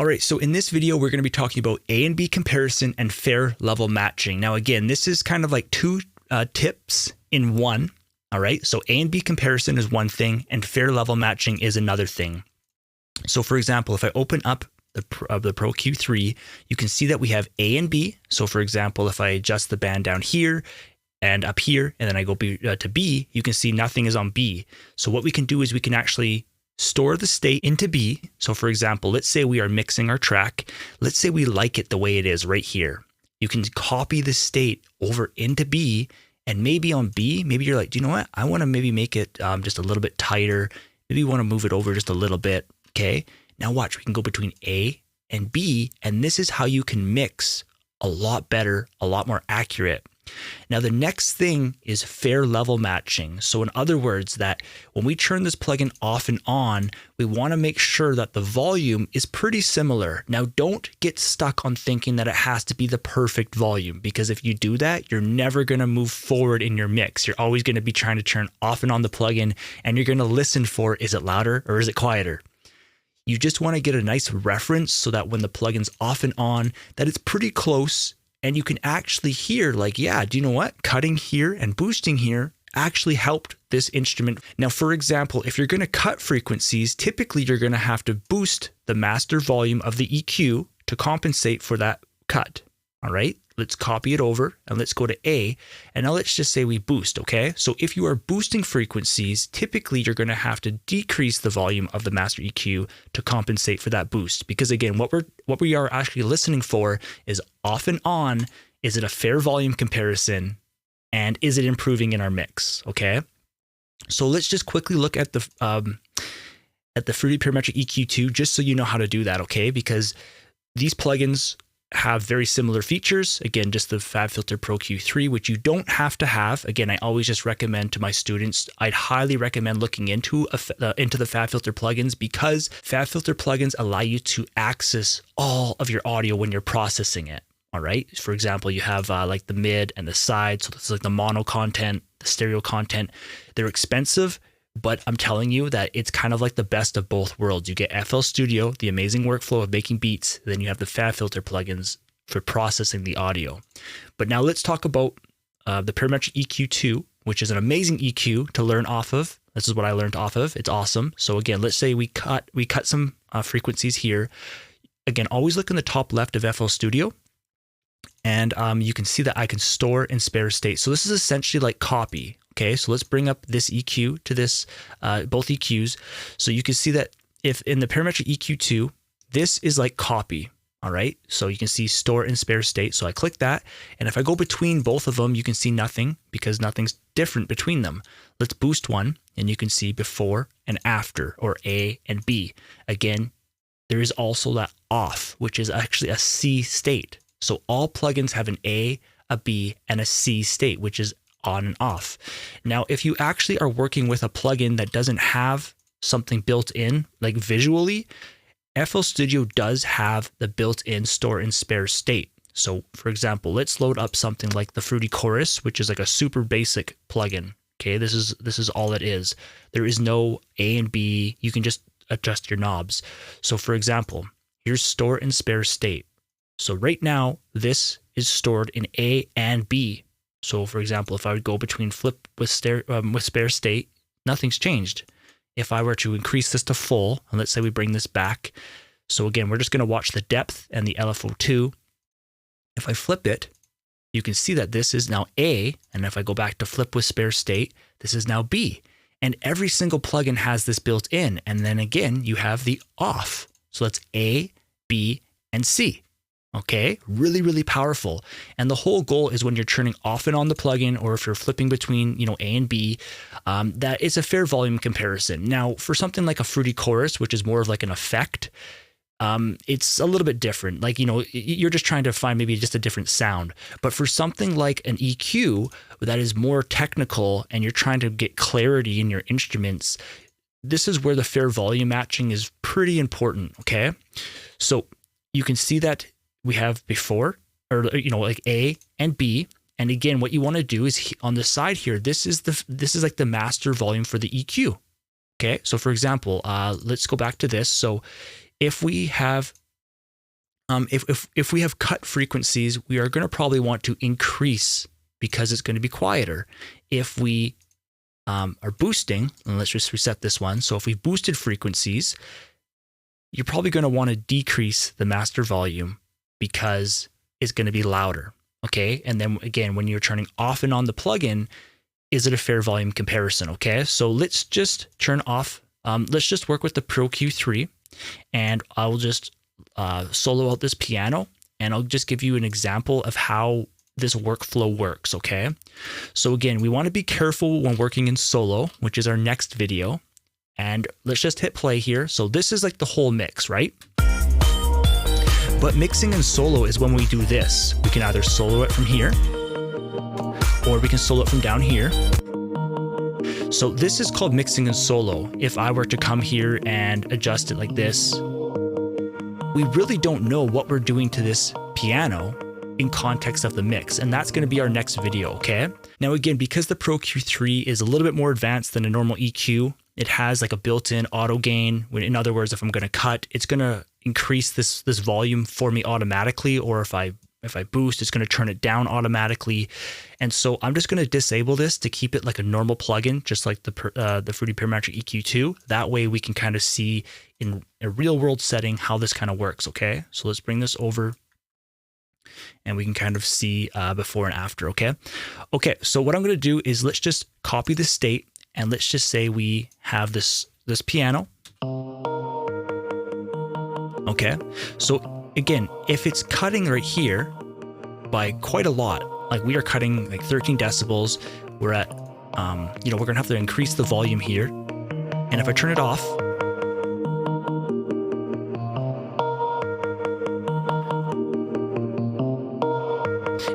All right, so in this video, we're going to be talking about A and B comparison and fair level matching. Now, again, this is kind of like two tips in one. All right, so A and B comparison is one thing and fair level matching is another thing. So for example, if I open up the Pro Q3, you can see that we have A and B. So for example, if I adjust the band down here and up here, and then I go to B, you can see nothing is on B. So what we can do is we can actually store the state into B. So for example, let's say we are mixing our track. Let's say we like it the way it is right here. You can copy the state over into B, and maybe on B, maybe you're like, do you know what? I want to maybe make it just a little bit tighter. Maybe you want to move it over just a little bit. Okay. Now watch, we can go between A and B, and this is how you can mix a lot better, a lot more accurate. Now, the next thing is fair level matching. So in other words, that when we turn this plugin off and on, we want to make sure that the volume is pretty similar. Now, don't get stuck on thinking that it has to be the perfect volume, because if you do that, you're never going to move forward in your mix. You're always going to be trying to turn off and on the plugin, and you're going to listen for, is it louder or is it quieter? You just want to get a nice reference so that when the plugin's off and on, that it's pretty close. And you can actually hear like, yeah, do you know what? Cutting here and boosting here actually helped this instrument. Now, for example, if you're going to cut frequencies, typically you're going to have to boost the master volume of the EQ to compensate for that cut. All right, let's copy it over and let's go to A. And now let's just say we boost, okay? So if you are boosting frequencies, typically you're going to have to decrease the volume of the master EQ to compensate for that boost. Because again, what we are actually listening for is off and on. Is it a fair volume comparison? And is it improving in our mix, okay? So let's just quickly look at the Fruity Parametric EQ2, just so you know how to do that, okay? Because these plugins have very similar features. Again, just the FabFilter Pro Q3, which you don't have to have. Again, I always just recommend to my students, I'd highly recommend looking into the FabFilter plugins, because FabFilter plugins allow you to access all of your audio when you're processing it. All right. For example, you have like the mid and the side. So this is like the mono content, the stereo content. They're expensive, but I'm telling you that it's kind of like the best of both worlds. You get FL Studio, the amazing workflow of making beats. Then you have the FabFilter plugins for processing the audio. But now let's talk about the Parametric EQ2, which is an amazing EQ to learn off of. This is what I learned off of. It's awesome. So again, let's say we cut some frequencies here. Again, always look in the top left of FL Studio. And you can see that I can store in spare state. So this is essentially like copy. Okay, so let's bring up this EQ to this, both EQs. So you can see that if in the Parametric EQ2, this is like copy. All right, so you can see store in spare state. So I click that. And if I go between both of them, you can see nothing, because nothing's different between them. Let's boost one, and you can see before and after, or A and B. Again, there is also that off, which is actually a C state. So all plugins have an A, a B, and a C state, which is on and off. Now, if you actually are working with a plugin that doesn't have something built in, like visually, FL Studio does have the built-in store in spare state. So for example, let's load up something like the Fruity Chorus, which is like a super basic plugin. Okay, this is all it is. There is no A and B. You can just adjust your knobs. So for example, here's store in spare state. So right now, this is stored in A and B. So for example, if I would go between flip with spare state, nothing's changed. If I were to increase this to full, and let's say we bring this back. So again, we're just going to watch the depth and the LFO2. If I flip it, you can see that this is now A. And if I go back to flip with spare state, this is now B. And every single plugin has this built in. And then again, you have the off. So that's A, B, and C. Okay, really, really powerful. And the whole goal is when you're turning off and on the plugin, or if you're flipping between, A and B, that it's a fair volume comparison. Now, for something like a Fruity Chorus, which is more of like an effect, it's a little bit different. Like, you're just trying to find maybe just a different sound. But for something like an EQ that is more technical and you're trying to get clarity in your instruments, this is where the fair volume matching is pretty important. Okay, so you can see that we have before, or like A and B. And again, what you want to do is on the side here, this is like the master volume for the EQ. Okay, so for example, let's go back to this. So if we have If we have cut frequencies, we are going to probably want to increase because it's going to be quieter. If we are boosting, and let's just reset this one. So if we boosted frequencies, you're probably going to want to decrease the master volume because it's going to be louder. Okay. And then again, when you're turning off and on the plugin, is it a fair volume comparison? Okay. So let's just turn off. Let's just work with the Pro Q3, and I'll just solo out this piano, and I'll just give you an example of how this workflow works. Okay. So again, we want to be careful when working in solo, which is our next video. And let's just hit play here. So this is like the whole mix, right? But mixing in solo is when we do this. We can either solo it from here, or we can solo it from down here. So this is called mixing in solo. If I were to come here and adjust it like this, we really don't know what we're doing to this piano in context of the mix. And that's going to be our next video, okay? Now again, because the Pro Q3 is a little bit more advanced than a normal EQ, it has like a built-in auto gain. In other words, if I'm going to cut, it's going to increase this volume for me automatically, or if I boost, it's going to turn it down automatically. And so I'm just going to disable this to keep it like a normal plugin, just like the Fruity Parametric EQ2. That way we can kind of see in a real world setting how this kind of works. Okay, so let's bring this over, and we can kind of see before and after. Okay, so what I'm going to do is let's just copy the state, and let's just say we have this piano. Okay, so again, if it's cutting right here by quite a lot, like we are cutting like 13 decibels, we're at, we're going to have to increase the volume here. And if I turn it off,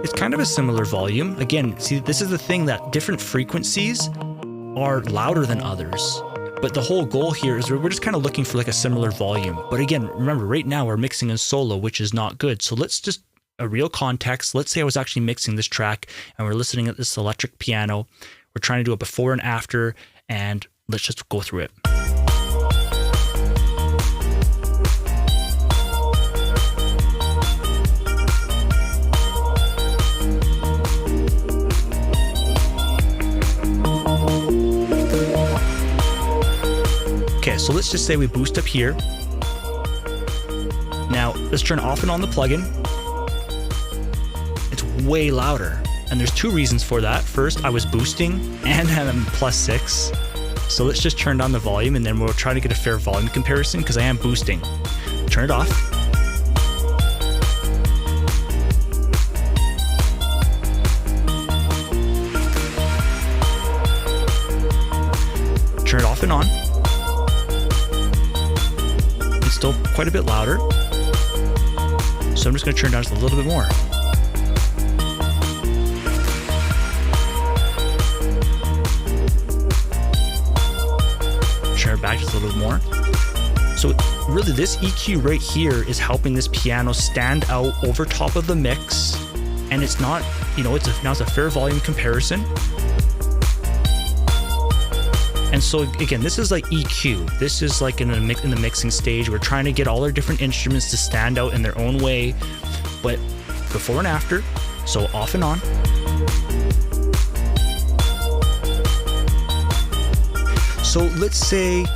it's kind of a similar volume. Again, see, this is the thing, that different frequencies are louder than others. But the whole goal here is we're just kind of looking for like a similar volume. But again, remember, right now we're mixing in solo, which is not good. So let's just, a real context. Let's say I was actually mixing this track and we're listening at this electric piano. We're trying to do a before and after, and let's just go through it. Okay, so let's just say we boost up here. Now let's turn off and on the plugin. It's way louder, and there's two reasons for that. First, I was boosting and I'm +6. So let's just turn down the volume, and then we'll try to get a fair volume comparison because I am boosting. Turn it off. Turn it off and on. Still quite a bit louder, so I'm just going to turn down just a little bit more. Turn it back just a little bit more. So really, this EQ right here is helping this piano stand out over top of the mix, and it's not, now it's a fair volume comparison. And so again, this is like EQ. This is like in the mixing stage. We're trying to get all our different instruments to stand out in their own way, but before and after, so off and on. So let's say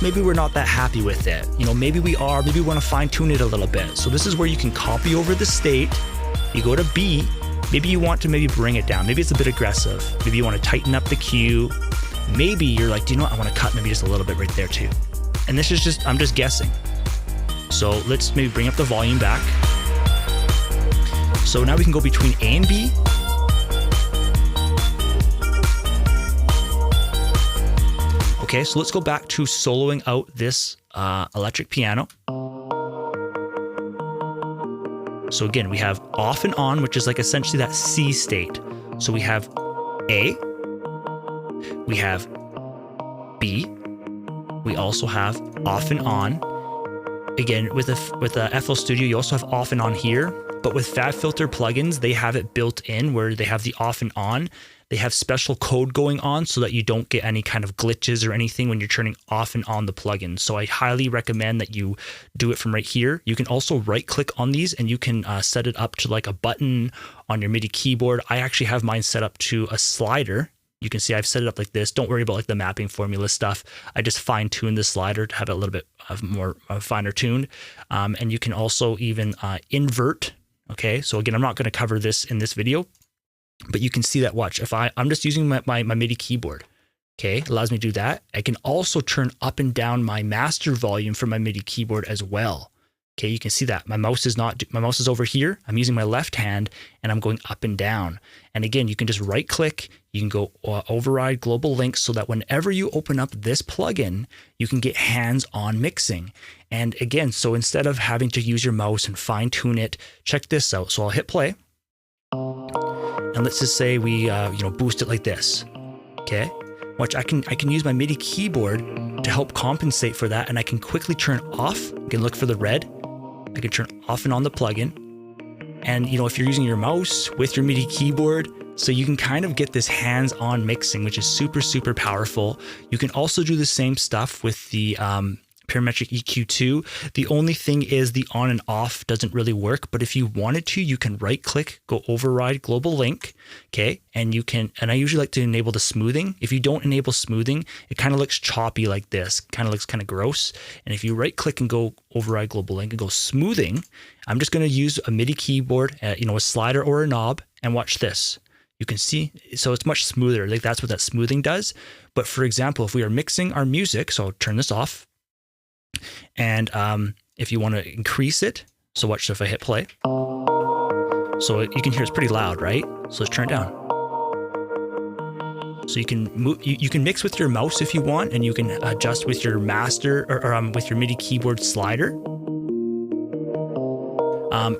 maybe we're not that happy with it. Maybe we want to fine tune it a little bit. So this is where you can copy over the state. You go to B. Maybe you want to bring it down. Maybe it's a bit aggressive. Maybe you want to tighten up the Q. Maybe you're like, do you know what? I want to cut maybe just a little bit right there too. And this is I'm just guessing. So let's maybe bring up the volume back. So now we can go between A and B. Okay, so let's go back to soloing out this electric piano. So again, we have off and on, which is like essentially that C state. So we have A. We have B. We also have off and on. again, with FL Studio, you also have off and on here, but with FabFilter plugins, they have it built in where they have the off and on. They have special code going on so that you don't get any kind of glitches or anything when you're turning off and on the plugin. So I highly recommend that you do it from right here. You can also right click on these and you can set it up to like a button on your MIDI keyboard. I actually have mine set up to a slider. You can see I've set it up like this. Don't worry about like the mapping formula stuff. I just fine tune the slider to have it a little bit of more finer tuned. And you can also even invert. Okay, so again, I'm not going to cover this in this video, but you can see that. Watch, if I'm just using my MIDI keyboard. Okay, it allows me to do that. I can also turn up and down my master volume from my MIDI keyboard as well. Okay, you can see that my mouse is over here. I'm using my left hand and I'm going up and down. And again, you can just right click, you can go override global link so that whenever you open up this plugin, you can get hands-on mixing. And again, so instead of having to use your mouse and fine tune it, check this out. So I'll hit play. And let's just say we boost it like this. Okay, watch, I can use my MIDI keyboard to help compensate for that, and I can quickly turn off. You can look for the red. I can turn off and on the plugin. And if you're using your mouse with your MIDI keyboard, so you can kind of get this hands-on mixing, which is super, super powerful. You can also do the same stuff with the Parametric EQ2. The only thing is the on and off doesn't really work, but if you wanted to, you can right click, go override global link. Okay. And I usually like to enable the smoothing. If you don't enable smoothing, it kind of looks choppy like this, kind of looks kind of gross. And if you right click and go override global link and go smoothing, I'm just going to use a MIDI keyboard, a slider or a knob, and watch this. You can see, so it's much smoother. Like that's what that smoothing does. But for example, if we are mixing our music, so I'll turn this off. And if you want to increase it, so watch if I hit play. So you can hear it's pretty loud, right? So let's turn it down. So you can move, you can mix with your mouse if you want, and you can adjust with your master or with your MIDI keyboard slider.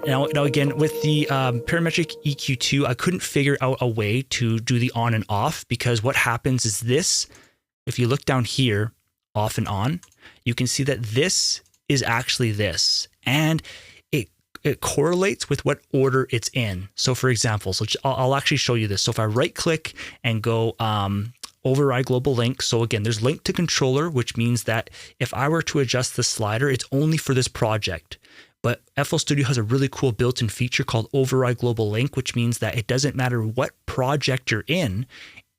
Now again, with the Parametric EQ2, I couldn't figure out a way to do the on and off, because what happens is this, if you look down here, off and on, you can see that this is actually this, and it correlates with what order it's in. So for example, I'll actually show you this. So if I right click and go override global link. So again, there's link to controller, which means that if I were to adjust the slider, it's only for this project. But FL Studio has a really cool built-in feature called override global link, which means that it doesn't matter what project you're in,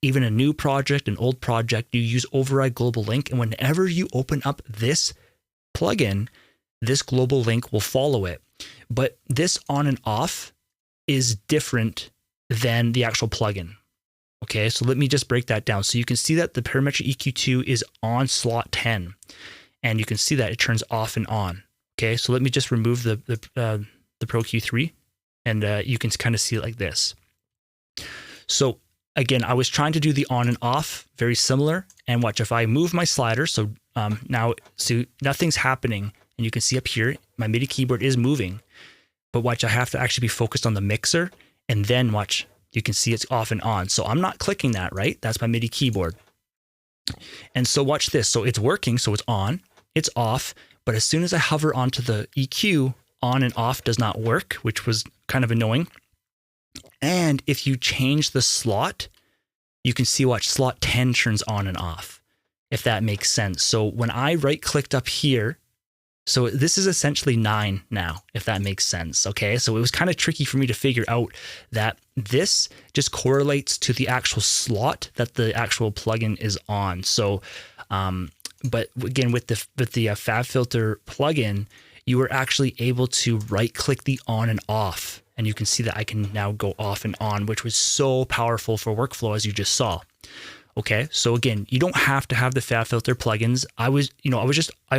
even a new project, an old project, you use override global link. And whenever you open up this plugin, this global link will follow it. But this on and off is different than the actual plugin. Okay, so let me just break that down. So you can see that the Parametric EQ2 is on slot 10, and you can see that it turns off and on. Okay, so let me just remove the Pro Q3, and you can kind of see it like this. So again, I was trying to do the on and off, very similar. And watch, if I move my slider, so now, so nothing's happening, and you can see up here, my MIDI keyboard is moving. But watch, I have to actually be focused on the mixer, and then watch, you can see it's off and on. So I'm not clicking that, right? That's my MIDI keyboard. And so watch this. So it's working, so it's on, it's off, but as soon as I hover onto the EQ, on and off does not work, which was kind of annoying. And if you change the slot, you can see, watch, slot 10 turns on and off, if that makes sense. So when I right clicked up here, so this is essentially 9 now, if that makes sense. Okay, so it was kind of tricky for me to figure out that this just correlates to the actual slot that the actual plugin is on. So, but again, with the FabFilter plugin, you were actually able to right click the on and off, and you can see that I can now go off and on, which was so powerful for workflow, as you just saw. Okay, so again, you don't have to have the FabFilter plugins. I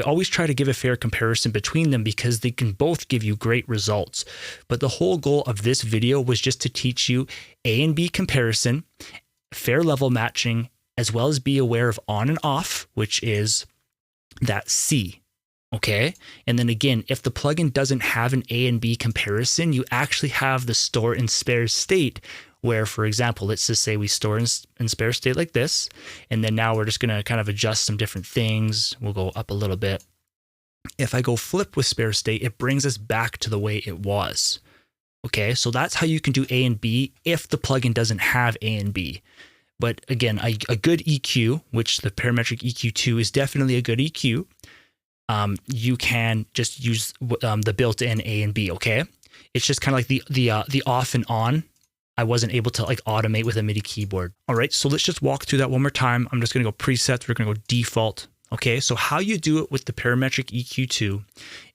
always try to give a fair comparison between them because they can both give you great results. But the whole goal of this video was just to teach you A and B comparison, fair level matching, as well as be aware of on and off, which is that C. Okay, and then again, if the plugin doesn't have an A and B comparison, you actually have the store and spare state, where, for example, let's just say we store in spare state like this, and then now we're just going to kind of adjust some different things. We'll go up a little bit. If I go flip with spare state, it brings us back to the way it was. Okay, so that's how you can do A and B if the plugin doesn't have A and B. But again, a good EQ, which the Parametric EQ2 is definitely a good EQ, you can just use the built-in A and B, okay? It's just kind of like the off and on. I wasn't able to like automate with a MIDI keyboard. All right, so let's just walk through that one more time. I'm just gonna go presets, we're gonna go default. Okay, so how you do it with the Parametric EQ2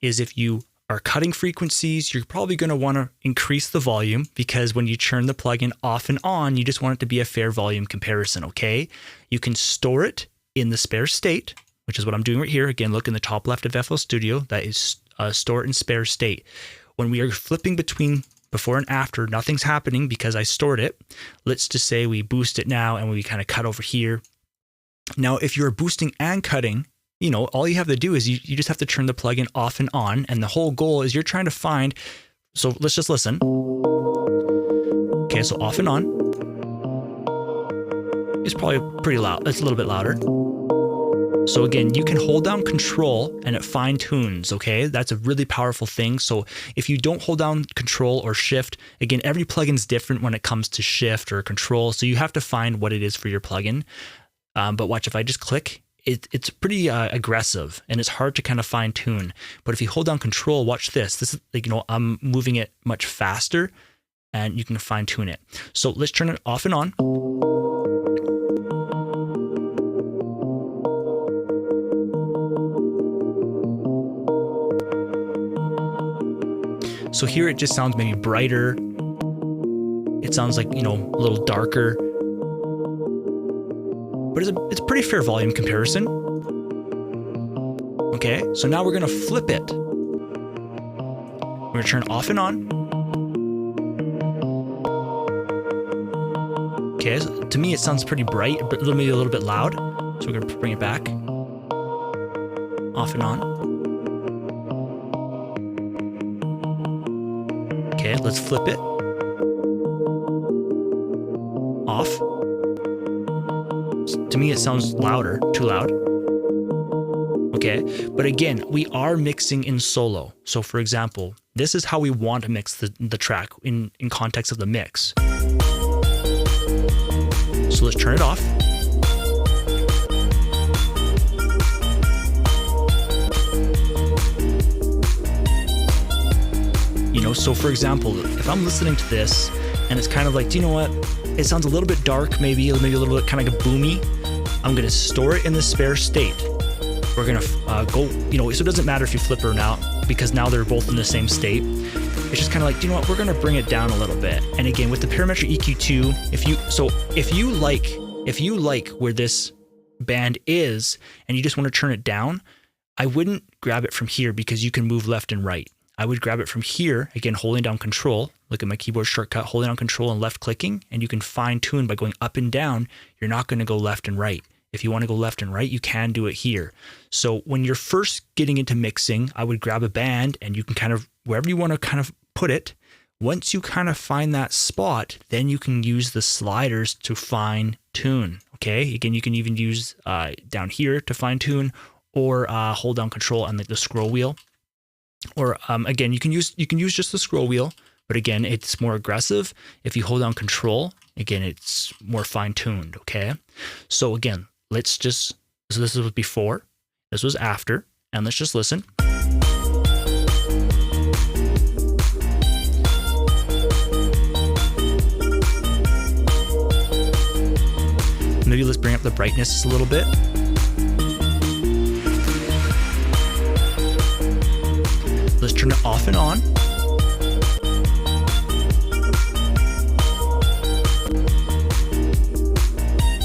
is if you are cutting frequencies, you're probably going to want to increase the volume because when you turn the plugin off and on, you just want it to be a fair volume comparison, okay? You can store it in the spare state, which is what I'm doing right here. Again, look in the top left of FL Studio, that is store it in spare state. When we are flipping between before and after, nothing's happening because I stored it. Let's just say we boost it now and we kind of cut over here. Now, if you're boosting and cutting, you know, all you have to do is you just have to turn the plugin off and on. And the whole goal is you're trying to find, so let's just listen. Okay, so off and on. It's probably pretty loud. It's a little bit louder. So again, you can hold down control and it fine tunes, okay? That's a really powerful thing. So if you don't hold down control or shift, again, every plugin's different when it comes to shift or control. So you have to find what it is for your plugin. But watch, if I just click, it's pretty aggressive and it's hard to kind of fine tune. But if you hold down control, watch this. This is like, you know, I'm moving it much faster and you can fine tune it. So let's turn it off and on. So here it just sounds maybe brighter. It sounds like, you know, a little darker. But it's a pretty fair volume comparison. Okay, so now we're gonna flip it. We're gonna turn off and on. Okay, so to me it sounds pretty bright, but maybe a little bit loud. So we're gonna bring it back. Off and on. Okay, let's flip it. Off. To me, it sounds louder, too loud. Okay, but again, we are mixing in solo. So for example, this is how we want to mix the track in context of the mix. So let's turn it off. You know, so for example, if I'm listening to this and it's kind of like, do you know what? It sounds a little bit dark, maybe a little bit kind of like a boomy. I'm gonna store it in the spare state. We're gonna go, you know, so it doesn't matter if you flip or not because now they're both in the same state. It's just kind of like, do you know what? We're gonna bring it down a little bit. And again, with the Parametric EQ2, if you like where this band is and you just want to turn it down, I wouldn't grab it from here because you can move left and right. I would grab it from here, again, holding down control. Look at my keyboard shortcut, holding down control and left clicking, and you can fine tune by going up and down. You're not going to go left and right. If you want to go left and right, you can do it here. So when you're first getting into mixing, I would grab a band and you can kind of, wherever you want to kind of put it, once you kind of find that spot, then you can use the sliders to fine tune. Okay, again, you can even use down here to fine tune or hold down control on the scroll wheel. Or again, you can use just the scroll wheel, but again, it's more aggressive. If you hold down control, again, it's more fine-tuned, okay? So again, so this was before, this was after, and let's just listen. Maybe let's bring up the brightness just a little bit. Let's turn it off and on.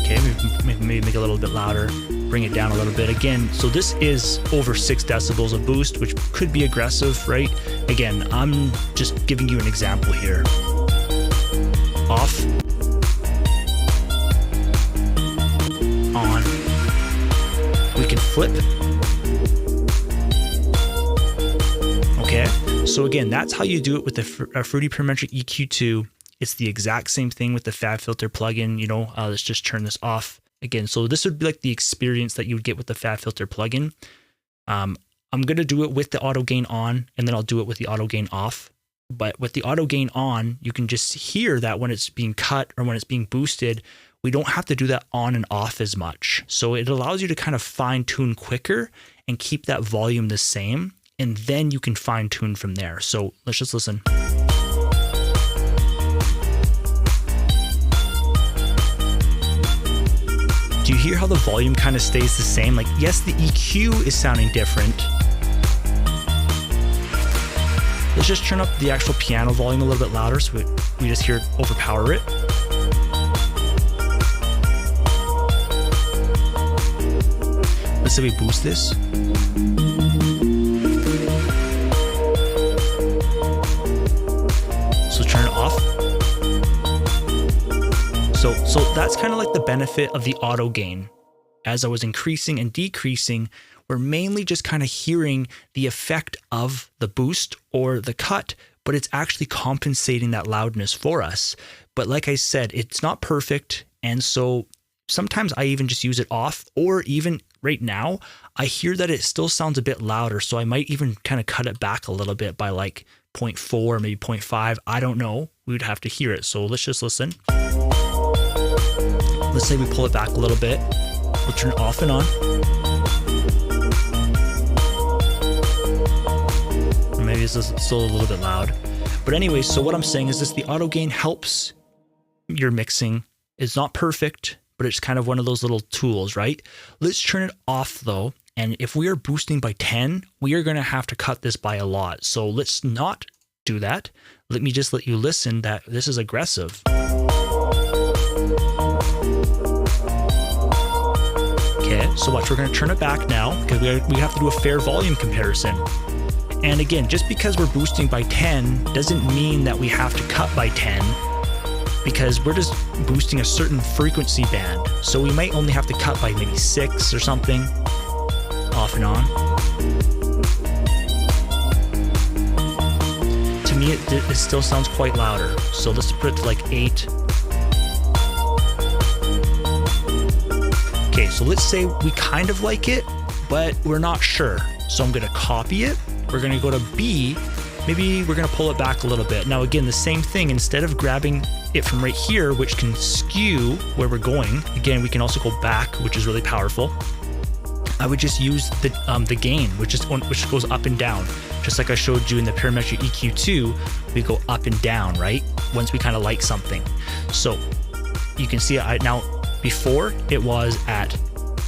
Okay, maybe make it a little bit louder, bring it down a little bit. Again, so this is over 6 decibels of boost, which could be aggressive, right? Again, I'm just giving you an example here. Off. On. We can flip. Okay, so again, that's how you do it with the Fruity Parametric EQ2. It's the exact same thing with the FabFilter plugin. You know, let's just turn this off again. So this would be like the experience that you would get with the FabFilter plugin. I'm going to do it with the auto gain on, and then I'll do it with the auto gain off. But with the auto gain on, you can just hear that when it's being cut or when it's being boosted, we don't have to do that on and off as much. So it allows you to kind of fine tune quicker and keep that volume the same. And then you can fine tune from there. So let's just listen. Do you hear how the volume kind of stays the same? Like, yes, the EQ is sounding different. Let's just turn up the actual piano volume a little bit louder so we just hear it overpower it. Let's say we boost this. So turn it off. So that's kind of like the benefit of the auto gain. As I was increasing and decreasing, we're mainly just kind of hearing the effect of the boost or the cut, but it's actually compensating that loudness for us. But like I said, it's not perfect. And so sometimes I even just use it off, or even right now, I hear that it still sounds a bit louder. So I might even kind of cut it back a little bit by like 0.4, maybe 0.5. I don't know. We would have to hear it. So let's just listen. Let's say we pull it back a little bit. We'll turn it off and on. Or maybe it's still a little bit loud. But anyway, so what I'm saying is this, the auto gain helps your mixing. It's not perfect, but it's kind of one of those little tools, right? Let's turn it off though. And if we are boosting by 10, we are going to have to cut this by a lot. So let's not do that. Let me just let you listen that this is aggressive. Okay, so watch, we're going to turn it back now because we have to do a fair volume comparison. And again, just because we're boosting by 10 doesn't mean that we have to cut by 10, because we're just boosting a certain frequency band. So we might only have to cut by maybe 6 or something, off and on. To me, it still sounds quite louder. So let's put it to like 8. Okay, so let's say we kind of like it, but we're not sure. So I'm going to copy it. We're going to go to B. Maybe we're going to pull it back a little bit. Now, again, the same thing. Instead of grabbing it from right here, which can skew where we're going, again, we can also go back, which is really powerful. I would just use the gain, which goes up and down. Just like I showed you in the Parametric EQ2, we go up and down, right? Once we kind of like something. So you can see now, before it was at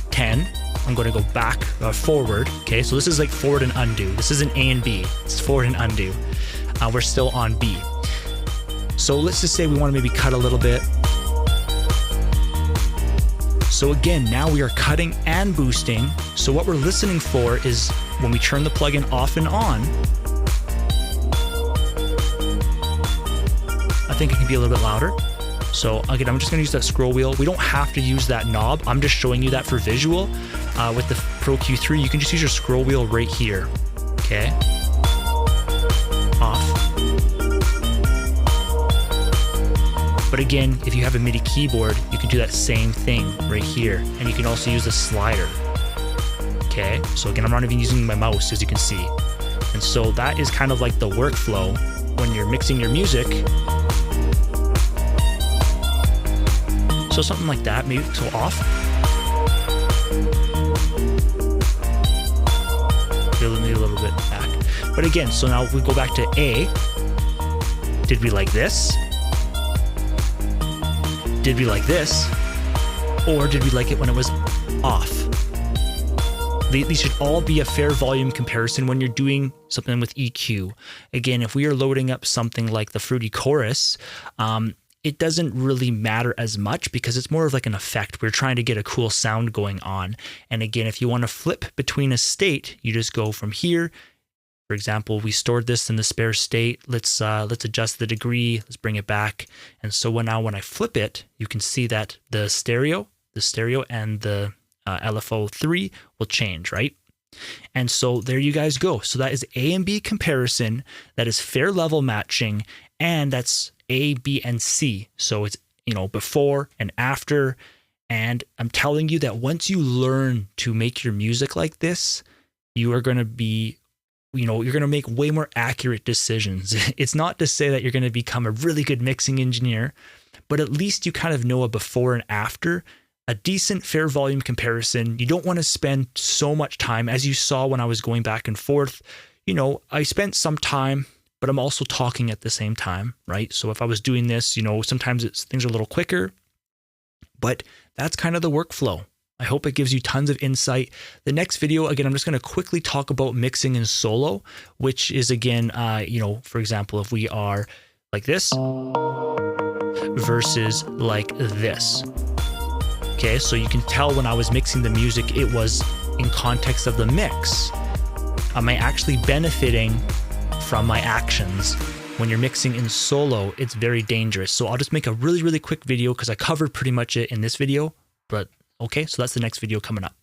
10, I'm going to go back, forward. Okay, so this is like forward and undo. This isn't A and B, it's forward and undo. We're still on B. So let's just say we want to maybe cut a little bit. So again, now we are cutting and boosting. So what we're listening for is when we turn the plugin off and on, I think it can be a little bit louder. So again, I'm just going to use that scroll wheel. We don't have to use that knob. I'm just showing you that for visual. With the Pro Q3, you can just use your scroll wheel right here. Okay. Off. But again, if you have a MIDI keyboard, you can do that same thing right here. And you can also use the slider. Okay. So again, I'm not even using my mouse, as you can see. And so that is kind of like the workflow when you're mixing your music. So something like that, maybe so off. Maybe a little bit back. But again, so now we go back to A. Did we like this? Did we like this? Or did we like it when it was off? These should all be a fair volume comparison when you're doing something with EQ. Again, if we are loading up something like the Fruity Chorus, it doesn't really matter as much because it's more of like an effect. We're trying to get a cool sound going on. And again, if you want to flip between a state, you just go from here. For example, we stored this in the spare state. Let's adjust the degree. Let's bring it back. And so now when I flip it, you can see that the stereo and the LFO3 will change, right? And so there you guys go. So that is A and B comparison. That is fair level matching. And that's A, B, and C. So it's, before and after. And I'm telling you that once you learn to make your music like this, you are going to be, you're going to make way more accurate decisions. It's not to say that you're going to become a really good mixing engineer, but at least you kind of know a before and after, a decent fair volume comparison. You don't want to spend so much time, as you saw when I was going back and forth. I spent some time, but I'm also talking at the same time, right? So if I was doing this, sometimes things are a little quicker, but that's kind of the workflow. I hope it gives you tons of insight. The next video, again, I'm just going to quickly talk about mixing in solo, which is, again, for example, if we are like this versus like this. Okay, so you can tell when I was mixing the music, it was in context of the mix. Am I actually benefiting from my actions? When you're mixing in solo, it's very dangerous. So I'll just make a really, really quick video because I covered pretty much it in this video. But okay, so that's the next video coming up.